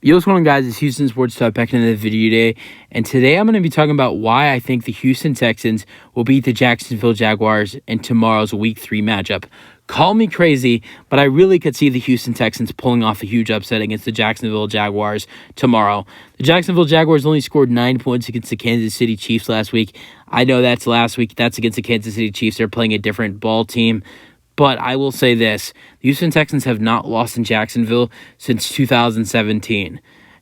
Yo, what's going on, guys? It's Houston Sports Talk back into the video today. And today I'm going to be talking about why I think the Houston Texans will beat the Jacksonville Jaguars in tomorrow's Week 3 matchup. Call me crazy, but I really could see the Houston Texans pulling off a huge upset against the Jacksonville Jaguars tomorrow. The Jacksonville Jaguars only scored 9 points against the Kansas City Chiefs last week. I know that's last week. That's against the Kansas City Chiefs. They're playing a different ball team. But I will say this, the Houston Texans have not lost in Jacksonville since 2017.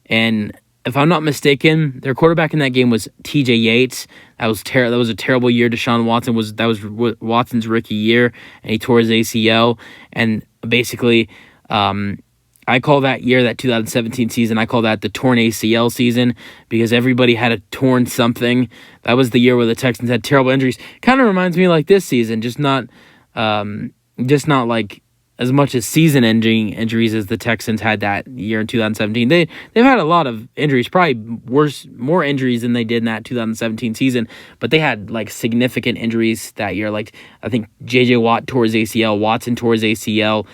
And if I'm not mistaken, their quarterback in that game was TJ Yates. That was a terrible year. Deshaun Watson was Watson's rookie year, and he tore his ACL. And basically, I call that year, that 2017 season, I call that the torn ACL season because everybody had a torn something. That was the year where the Texans had terrible injuries. Kind of reminds me like this season, just not like as much as season-ending injuries as the Texans had that year in 2017. They've had a lot of injuries, probably more injuries than they did in that 2017 season, but they had like significant injuries that year. Like I think J.J. Watt tore his ACL, Watson tore his ACL,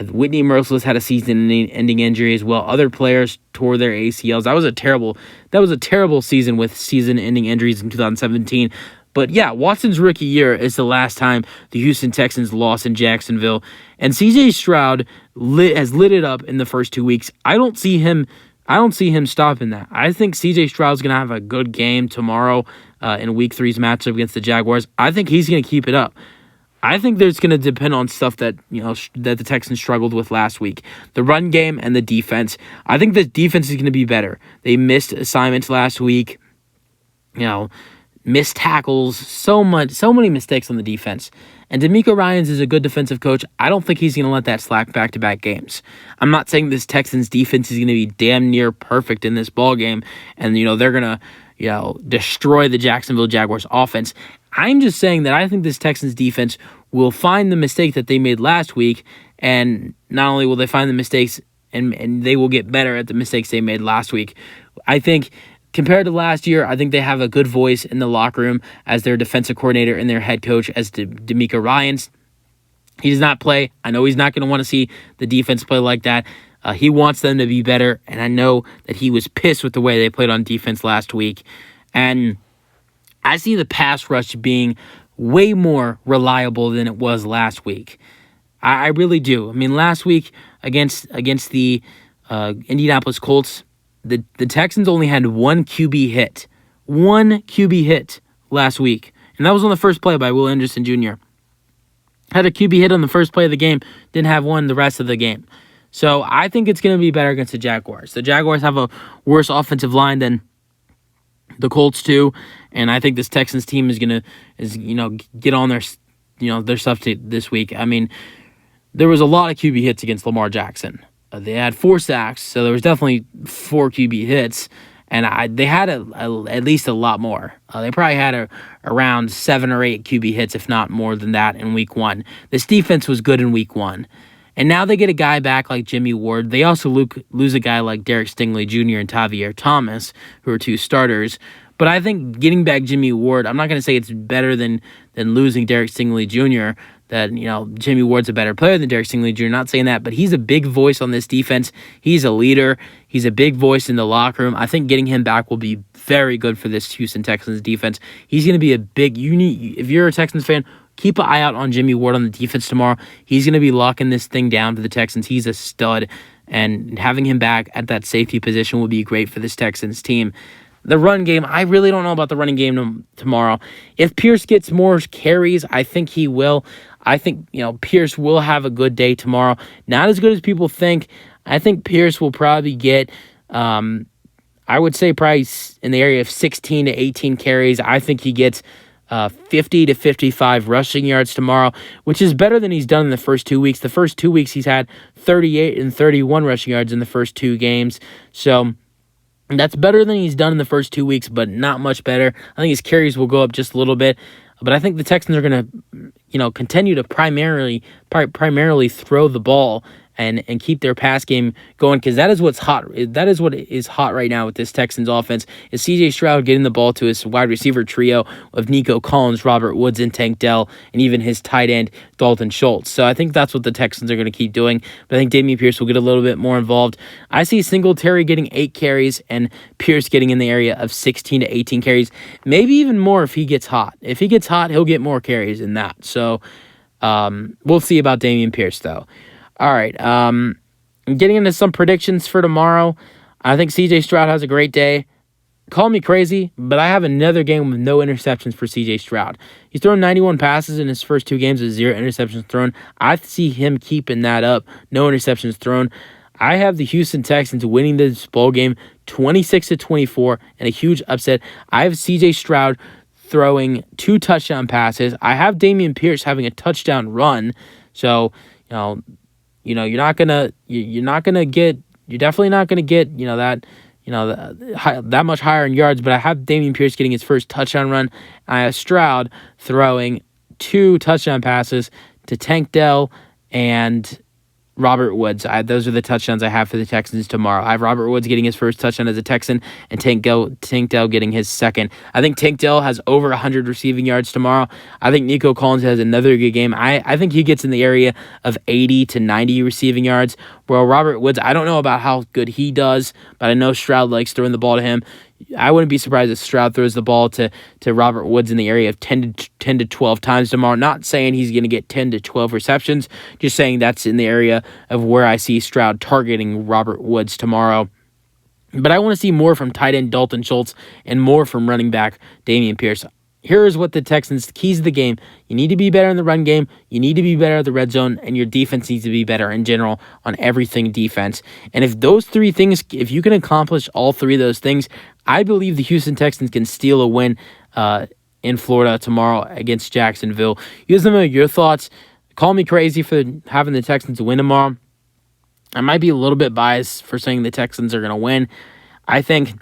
Whitney Merciless had a season-ending injury as well. Other players tore their ACLs. That was a terrible season with season-ending injuries in 2017. But yeah, Watson's rookie year is the last time the Houston Texans lost in Jacksonville. And C.J. Stroud has lit it up in the first 2 weeks. I don't see him stopping that. I think C.J. Stroud's going to have a good game tomorrow in Week 3's matchup against the Jaguars. I think he's going to keep it up. I think there's going to depend on stuff that that the Texans struggled with last week. The run game and the defense. I think the defense is going to be better. They missed assignments last week. Missed tackles, so many mistakes on the defense. And DeMeco Ryans is a good defensive coach. I don't think he's going to let that slack back-to-back games. I'm not saying this Texans defense is going to be damn near perfect in this ball game, and they're going to destroy the Jacksonville Jaguars offense. I'm just saying that I think this Texans defense will find the mistake that they made last week, and not only will they find the mistakes, and they will get better at the mistakes they made last week. I think compared to last year, I think they have a good voice in the locker room as their defensive coordinator and their head coach as DeMeco Ryans. He does not play. I know he's not going to want to see the defense play like that. He wants them to be better, and I know that he was pissed with the way they played on defense last week. And I see the pass rush being way more reliable than it was last week. I really do. I mean, last week against the Indianapolis Colts, the Texans only had one QB hit. One QB hit last week. And that was on the first play by Will Anderson Jr. Had a QB hit on the first play of the game, didn't have one the rest of the game. So I think it's going to be better against the Jaguars. The Jaguars have a worse offensive line than the Colts do, and I think this Texans team is going to get on their stuff this week. I mean, there was a lot of QB hits against Lamar Jackson. They had 4 sacks, so there was definitely 4 QB hits, and they had at least a lot more. They probably had around 7 or 8 QB hits, if not more than that, in Week 1. This defense was good in Week 1. And now they get a guy back like Jimmy Ward. They also lose a guy like Derek Stingley Jr. and Tavier Thomas, who are 2 starters. But I think getting back Jimmy Ward, I'm not going to say it's better than losing Derek Stingley Jr., that, Jimmy Ward's a better player than Derek Stingley Jr., not saying that, but he's a big voice on this defense. He's a leader. He's a big voice in the locker room. I think getting him back will be very good for this Houston Texans defense. He's going to be if you're a Texans fan, keep an eye out on Jimmy Ward on the defense tomorrow. He's going to be locking this thing down for the Texans. He's a stud, and having him back at that safety position will be great for this Texans team. The run game, I really don't know about the running game tomorrow. If Pierce gets more carries, I think he will. I think, Pierce will have a good day tomorrow. Not as good as people think. I think Pierce will probably get, I would say probably in the area of 16 to 18 carries. I think he gets 50 to 55 rushing yards tomorrow, which is better than he's done in the first 2 weeks. The first 2 weeks, he's had 38 and 31 rushing yards in the first 2 games. So that's better than he's done in the first 2 weeks, but not much better. I think his carries will go up just a little bit. But I think the Texans are going to, continue to primarily throw the ball and keep their pass game going, because that is what's hot. That is what is hot right now with this Texans offense, is C.J. Stroud getting the ball to his wide receiver trio of Nico Collins, Robert Woods, and Tank Dell, and even his tight end Dalton Schultz. So I think that's what the Texans are going to keep doing, but I think Dameon Pierce will get a little bit more involved. I see Singletary getting 8 carries and Pierce getting in the area of 16 to 18 carries, maybe even more if he gets hot. If he gets hot, he'll get more carries than that. So we'll see about Dameon Pierce, though. All right, getting into some predictions for tomorrow. I think C.J. Stroud has a great day. Call me crazy, but I have another game with no interceptions for C.J. Stroud. He's thrown 91 passes in his first 2 games with 0 interceptions thrown. I see him keeping that up. No interceptions thrown. I have the Houston Texans winning this ball game 26-24 and a huge upset. I have C.J. Stroud throwing 2 touchdown passes. I have Dameon Pierce having a touchdown run. So, you're definitely not gonna get, that much higher in yards. But I have Dameon Pierce getting his first touchdown run. I have Stroud throwing 2 touchdown passes to Tank Dell and Robert Woods. Those are the touchdowns I have for the Texans tomorrow. I have Robert Woods getting his first touchdown as a Texan and Tank Dell getting his second. I think Tank Dell has over 100 receiving yards tomorrow. I think Nico Collins has another good game. I think he gets in the area of 80 to 90 receiving yards. Well, Robert Woods, I don't know about how good he does, but I know Stroud likes throwing the ball to him. I wouldn't be surprised if Stroud throws the ball to Robert Woods in the area of 10 to 12 times tomorrow. Not saying he's going to get 10 to 12 receptions, just saying that's in the area of where I see Stroud targeting Robert Woods tomorrow. But I want to see more from tight end Dalton Schultz and more from running back Dameon Pierce. Here is what the Texans' keys of the game. You need to be better in the run game. You need to be better at the red zone, and your defense needs to be better in general on everything defense. And if those 3 things, if you can accomplish all 3 of those things, I believe the Houston Texans can steal a win in Florida tomorrow against Jacksonville. Use them your thoughts. Call me crazy for having the Texans win tomorrow. I might be a little bit biased for saying the Texans are going to win. I think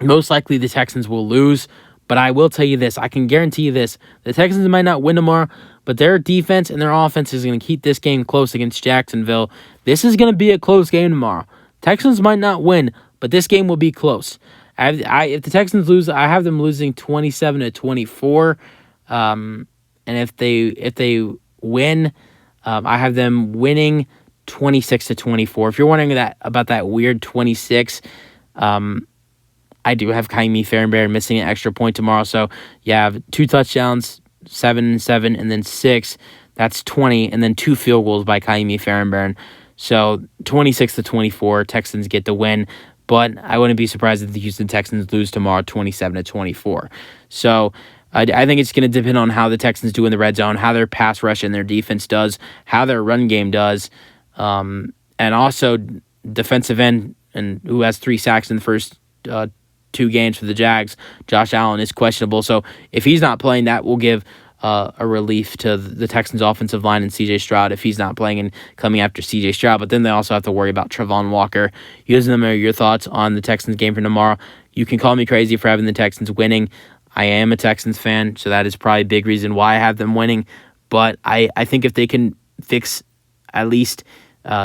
most likely the Texans will lose. But I will tell you this, I can guarantee you this, the Texans might not win tomorrow, but their defense and their offense is going to keep this game close against Jacksonville. This is going to be a close game tomorrow. Texans might not win, but this game will be close. If the Texans lose, I have them losing 27-24. And if they win, I have them winning 26-24. If you're wondering about that weird 26, I do have Kaimi Fairbairn missing an extra point tomorrow. So you have 2 touchdowns, 7-7, and then 6. That's 20, and then 2 field goals by Kaimi Fairbairn. So 26-24, Texans get the win. But I wouldn't be surprised if the Houston Texans lose tomorrow 27-24. So I think it's going to depend on how the Texans do in the red zone, how their pass rush and their defense does, how their run game does, and also defensive end, and who has 3 sacks in the first 2 games for the Jags. Josh Allen is questionable, so if he's not playing, that will give a relief to the Texans' offensive line and C.J. Stroud if he's not playing and coming after C.J. Stroud. But then they also have to worry about Travon Walker. Using them are your thoughts on the Texans game for tomorrow. You can call me crazy for having the Texans winning. I am a Texans fan, so that is probably a big reason why I have them winning. But I think if they can fix at least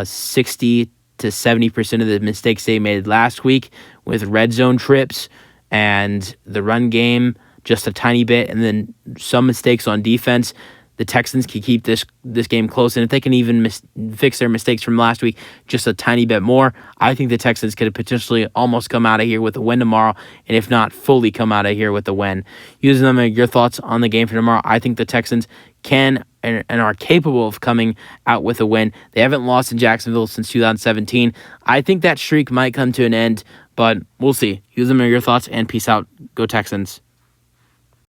60 to 70% of the mistakes they made last week with red zone trips and the run game just a tiny bit, and then some mistakes on defense, the Texans can keep this game close. And if they can even fix their mistakes from last week just a tiny bit more, I think the Texans could potentially almost come out of here with a win tomorrow, and if not, fully come out of here with a win. Using them, your thoughts on the game for tomorrow. I think the Texans can and are capable of coming out with a win. They haven't lost in Jacksonville since 2017. I think that streak might come to an end, but we'll see. Use them, your thoughts, and peace out. Go Texans.